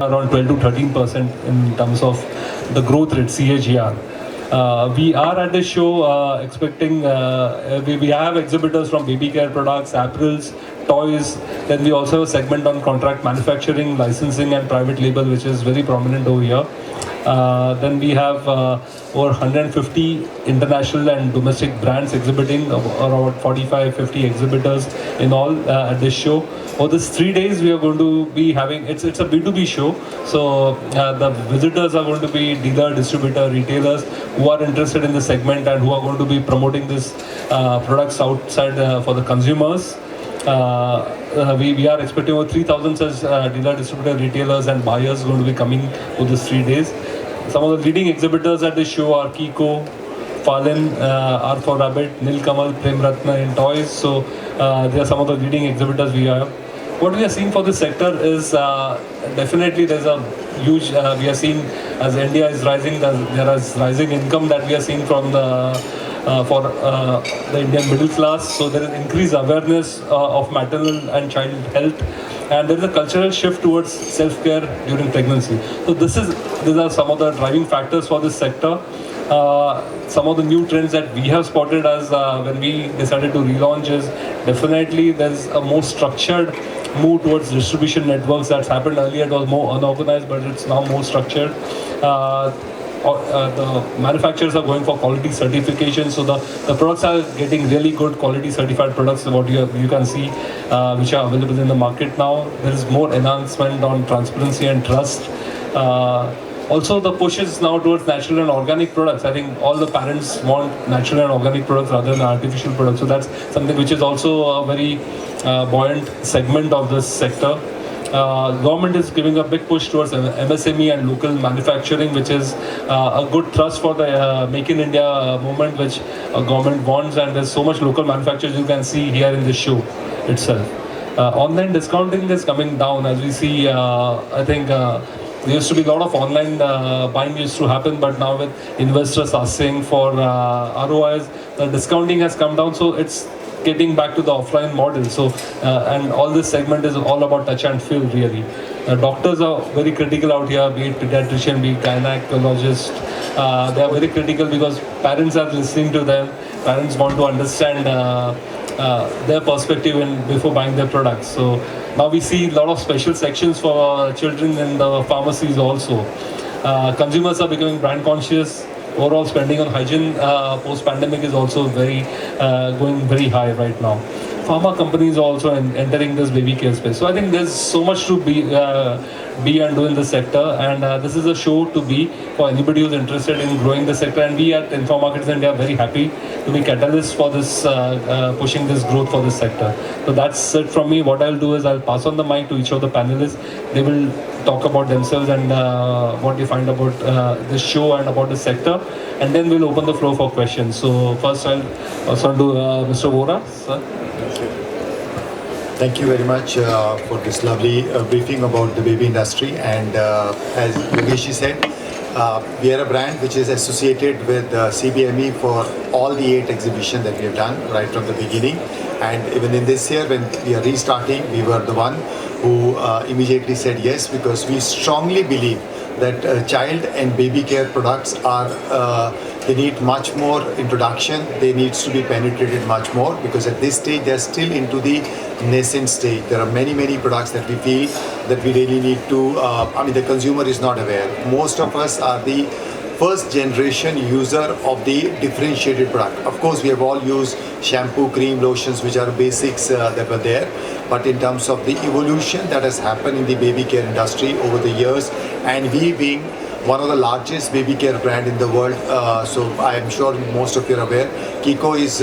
around 12 to 13% in terms of the growth rate, CAGR. We are at the show expecting, we have exhibitors from baby care products, apparels, toys. Then we also have a segment on contract manufacturing, licensing and private label, which is very prominent over here. Then we have over 150 international and domestic brands exhibiting, around 45-50 exhibitors in all at this show. For this 3 days, we are going to be having, it's a B2B show. So the visitors are going to be dealer, distributor, retailers who are interested in the segment and who are going to be promoting these products outside for the consumers. We are expecting over 3,000 such dealer, distributor, retailers and buyers going to be coming for these 3 days. Some of the leading exhibitors at the show are Kiko, Fallen, R for Rabbit, Nilkamal, Prem Ratna in toys. So they are some of the leading exhibitors we have. What we are seeing for this sector is definitely there's a huge, we are seeing as India is rising, there is rising income that we are seeing from for the Indian middle class. So there is increased awareness of maternal and child health. and there is a cultural shift towards self-care during pregnancy. So these are some of the driving factors for this sector. Some of the new trends that we have spotted as when we decided to relaunch is definitely there's a more structured move towards distribution networks that's happened earlier. It was more unorganized, but it's now more structured. The manufacturers are going for quality certification, so the products are getting really good quality certified products. What you can see, which are available in the market now. There is more enhancement on transparency and trust. Also, the push is now towards natural and organic products. I think all the parents want natural and organic products rather than artificial products. So that's something which is also a very buoyant segment of this sector. Government is giving a big push towards MSME and local manufacturing, which is a good thrust for the Make in India movement, which government wants. And there's so much local manufacturers you can see here in this show itself. Online discounting is coming down as we see. I think. There used to be a lot of online buying used to happen, but now with investors asking for ROIs, the discounting has come down, so it's getting back to the offline model. So, and all this segment is all about touch and feel, really. Doctors are very critical out here, be it pediatrician, be it gynecologist. They are very critical because parents are listening to them. Parents want to understand their perspective before buying their products. So now we see a lot of special sections for children in the pharmacies also. Consumers are becoming brand conscious. Overall spending on hygiene post-pandemic is also going very high right now. Pharma companies are also entering this baby care space. So I think there's so much to be and do in the sector, and this is a show to be for anybody who's interested in growing the sector. And we at Info Markets India are very happy to be catalysts for this, pushing this growth for this sector. So that's it from me. What I'll do is I'll pass on the mic to each of the panelists. They will talk about themselves and what they find about this show and about the sector, and then we'll open the floor for questions. So first I'll also do Mr. Vora, sir. Thank you very much for this lovely briefing about the baby industry. And as Yogeshi said, we are a brand which is associated with CBME for all the 8 exhibitions that we have done right from the beginning. And even in this year, when we are restarting, we were the one who immediately said yes, because we strongly believe that child and baby care products are they need much more introduction. They needs to be penetrated much more, because at this stage they are still into the nascent stage. There are many products that we feel that we really need to. The consumer is not aware. Most of us are the first generation user of the differentiated product. Of course, we have all used shampoo, cream, lotions, which are basics that were there. But in terms of the evolution that has happened in the baby care industry over the years, and we being one of the largest baby care brand in the world, so I am sure most of you are aware, Kiko is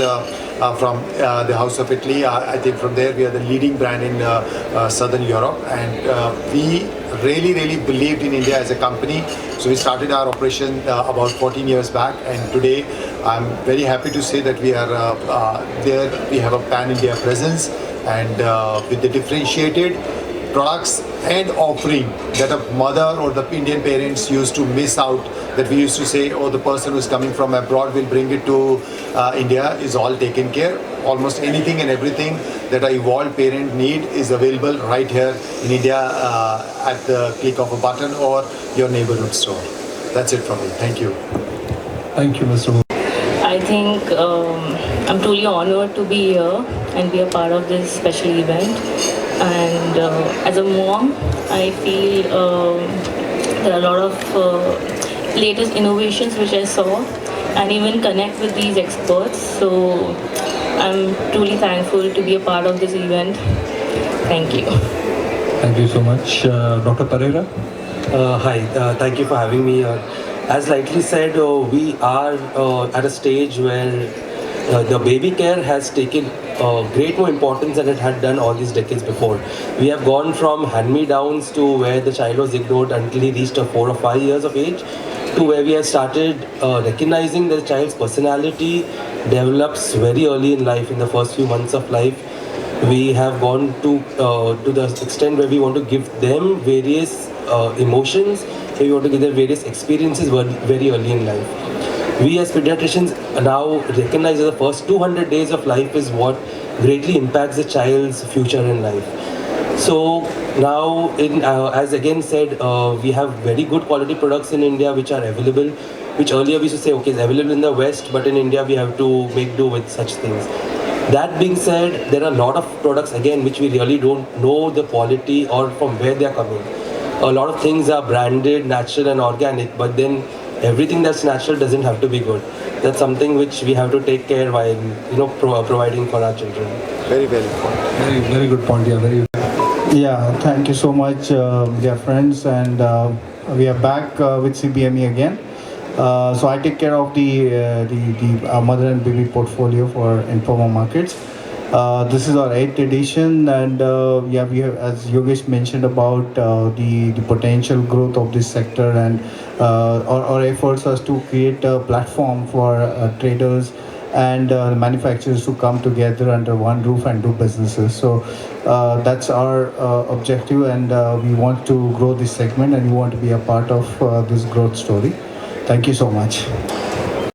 from the House of Italy. I think from there we are the leading brand in Southern Europe, and we really believed in India as a company. So we started our operation about 14 years back, and today I'm very happy to say that we are there. We have a pan-India presence, and with the differentiated products and offering that a mother or the Indian parents used to miss out, that we used to say, oh, the person who's coming from abroad will bring it to India, is all taken care. Almost anything and everything that an evolved parent need is available right here in India at the click of a button or your neighborhood store. That's it from me. Thank you. Thank you, Mr. I think I'm truly honored to be here and be a part of this special event. And as a mom, I feel there are a lot of latest innovations which I saw, and even connect with these experts. So I'm truly thankful to be a part of this event. Thank you. Thank you so much. Dr. Pereira? Hi, thank you for having me. As rightly said, we are at a stage where the baby care has taken great more importance than it had done all these decades before. We have gone from hand-me-downs to where the child was ignored until he reached 4 or 5 years of age, to where we have started recognizing the child's personality develops very early in life, in the first few months of life. We have gone to the extent where we want to give them various emotions, we want to give them various experiences very early in life. We as pediatricians now recognize that the first 200 days of life is what greatly impacts the child's future in life. So now, as again said, we have very good quality products in India which are available, which earlier we used to say, okay, it's available in the West, but in India we have to make do with such things. That being said, there are a lot of products again which we really don't know the quality or from where they are coming. A lot of things are branded, natural and organic, but then everything that's natural doesn't have to be good. That's something which we have to take care while providing for our children. Very well important. Very good point. Yeah, very. Yeah, thank you so much, dear friends, and we are back with CBME again. So I take care of the mother and baby portfolio for Informa Markets. This is our 8th edition, and yeah, we have, as Yogesh mentioned about the potential growth of this sector, and our efforts are to create a platform for traders and manufacturers to come together under one roof and do businesses. So that's our objective, and we want to grow this segment, and we want to be a part of this growth story. Thank you so much.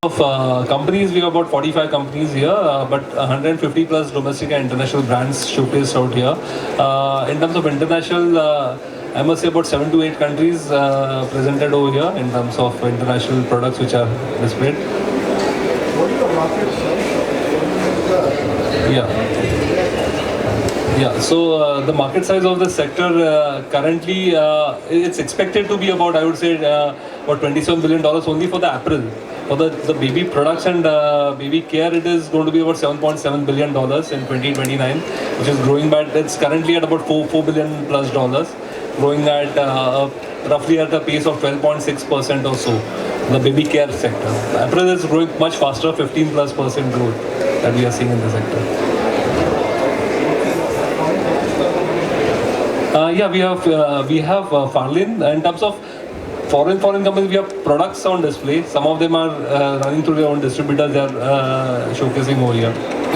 Of companies, we have about 45 companies here, but 150 plus domestic and international brands showcased out here. In terms of international, I must say about 7 to 8 countries presented over here in terms of international products which are displayed. Yeah, so the market size of the sector currently it's expected to be about, I would say, about $27 billion only for the apparel. For the baby products and baby care, it is going to be about $7.7 billion in 2029, which is growing by, it's currently at about $4 billion plus dollars, growing at roughly at a pace of 12.6% or so. The baby care sector. The apparel is growing much faster, 15+% growth that we are seeing in the sector. Yeah, we have Farlin. In terms of foreign companies, we have products on display. Some of them are running through their own distributors. They are showcasing over here.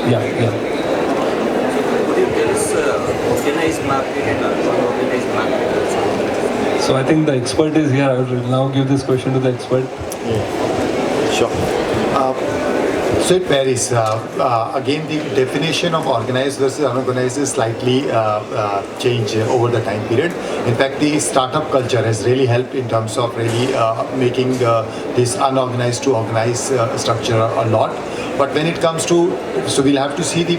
Yeah. Could you tell us organized market and unorganized market also? So I think the expert is here. I will now give this question to the expert. Yeah. Sure. So it varies. Again, the definition of organized versus unorganized is slightly changed over the time period. In fact, the startup culture has really helped in terms of really making this unorganized to organized structure a lot. But when it comes to, so we'll have to see the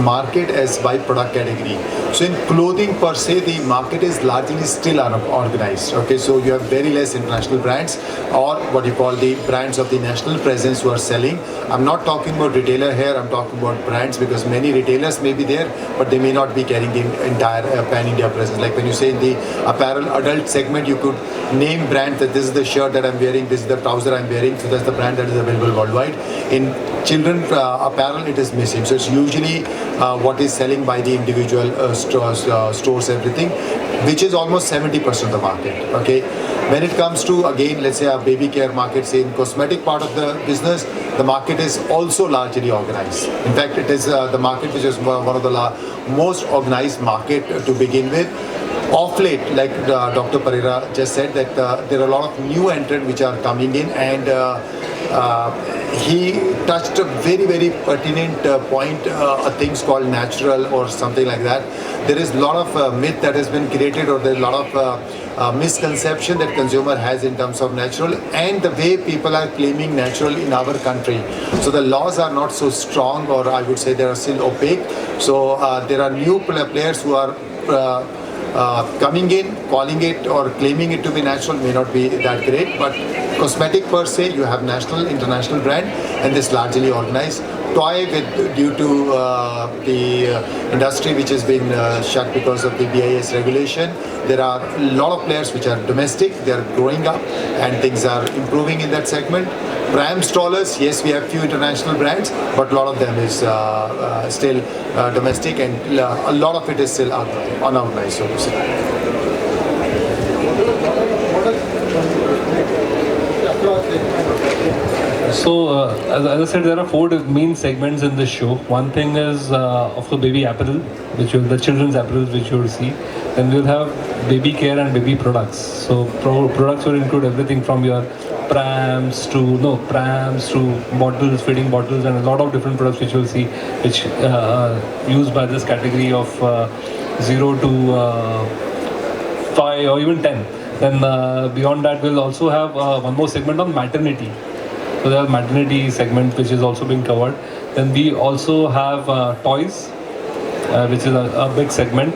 market as by product category. So in clothing per se, the market is largely still unorganized. Okay, so you have very less international brands or what you call the brands of the national presence who are selling. I'm not talking about retailer here, I'm talking about brands, because many retailers may be there, but they may not be carrying the entire pan-India presence. Like when you say in the apparel adult segment, you could name brand that this is the shirt that I'm wearing, this is the trouser I'm wearing, so that's the brand that is available worldwide. In children apparel, it is missing. So it's usually what is selling by the individual stores, everything, which is almost 70% of the market. Okay. When it comes to, again, let's say a baby care market, say in cosmetic part of the business, the market is also largely organized. In fact, it is the market which is one of the most organized market to begin with. Off late, like Dr. Parera just said, that there are a lot of new entrants which are coming in, and he touched a very, very pertinent point, things called natural or something like that. There is a lot of myth that has been created, or there is a lot of misconception that consumer has in terms of natural, and the way people are claiming natural in our country. So the laws are not so strong, or I would say they are still opaque. So there are new players who are coming in, calling it or claiming it to be natural, may not be that great, but cosmetic per se, you have national, international brand, and this largely organized. Toy, due to the industry which has been shut because of the BIS regulation, there are a lot of players which are domestic, they are growing up and things are improving in that segment. Pram strollers, yes, we have few international brands, but a lot of them is still domestic, and a lot of it is still unorganized, so to say. So, as I said, there are 4 main segments in this show. One thing is of the baby apparel, the children's apparel, which you will see. Then we'll have baby care and baby products. So, products will include everything from your prams to bottles, feeding bottles, and a lot of different products which you'll see, which used by this category of 0 to 5 or even 10. Then beyond that, we'll also have one more segment on maternity. So there's maternity segment which is also being covered. Then we also have toys, which is a big segment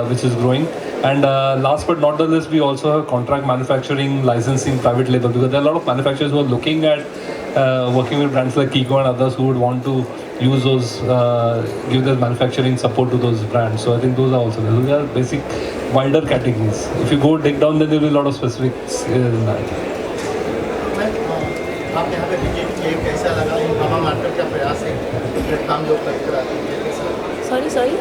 which is growing. And last but not the least, we also have contract manufacturing, licensing, private label, because there are a lot of manufacturers who are looking at working with brands like Kiko and others who would want to use those, give their manufacturing support to those brands. So I think those are also there. Those are basic wider categories. If you go dig down, then there will be a lot of specifics in that. आप यहाँ पे visit किए, कैसा लगा? इन मामा market का प्रयास है, platform जो करके आते हैं, कैसा लगा? सॉरी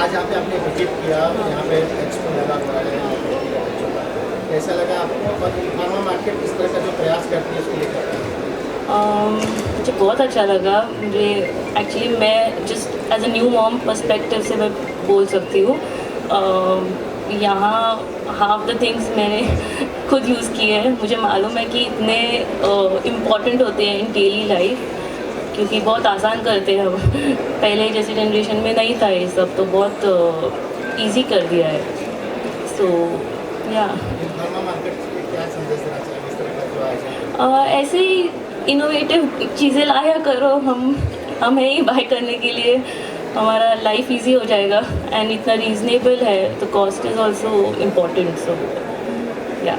आज यहाँ पे आपने विजिट किया, यहाँ पे एक्सपो लगा हुआ है, कैसा लगा आपको? और मामा मार्केट इस तरह का जो प्रयास करती है उसको लेकर मुझे बहुत अच्छा लगा. मुझे एक्चुअली मैं just as a new mom perspective से मैं बोल सकती हूँ. यहाँ हाफ द थिंग्स मैंने खुद यूज़ किए हैं. मुझे मालूम है कि इतने इम्पॉर्टेंट होते हैं इन डेली लाइफ, क्योंकि बहुत आसान करते हैं हम. पहले जैसी जनरेशन में नहीं था ये सब, तो बहुत इजी कर दिया है. सो या मामा मार्केट क्या संदेश देना चाहिए इस तरह का जो आज है? ऐसे ही इनोवेटिव चीज़ें लाया करो. हम हैं ही बाय करने के लिए. हमारा लाइफ इजी हो जाएगा. एंड इतना रीजनेबल है, तो कॉस्ट इज़ ऑल्सो इम्पॉर्टेंट. सो या